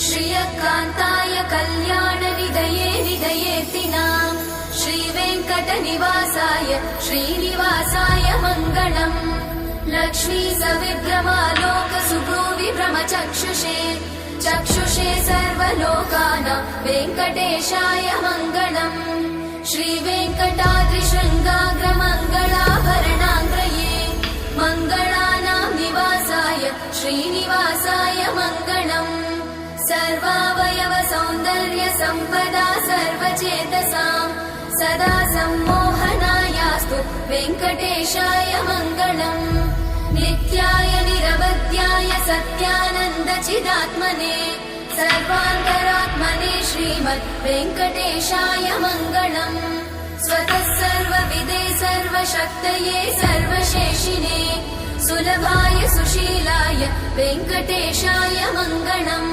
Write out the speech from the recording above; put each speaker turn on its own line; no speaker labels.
श्रियकान्ताय कल्याणनिधये निधयेऽर्थिनाम् श्रीवेङ्कटनिवासाय श्रीनिवासाय मङ्गलम्। लक्ष्मी सविभ्रमालोकसुभ्रूविभ्रमचक्षुषे चक्षुषे सर्वलोकानां वेङ्कटेशाय मङ्गलम्। श्रीवेङ्कटाद्रिशृङ्गाग्रमङ्गलाभरणाङ्ग्रये मङ्गलानां निवासाय श्रीनिवासाय मङ्गलम्। सर्वावयव सौन्दर्य सम्पदा सर्वचेतसां सदा सम्मोहनायास्तु वेङ्कटेशाय मङ्गलम्। नित्याय निरवध्याय सत्यानन्द चिदात्मने सर्वान्तरात्मने श्रीमद् वेङ्कटेशाय मङ्गलम्। स्वतः सर्वविदे सर्वशक्तये सर्वशेषिने सुलभाय सुशीलाय वेङ्कटेशाय मङ्गलम्।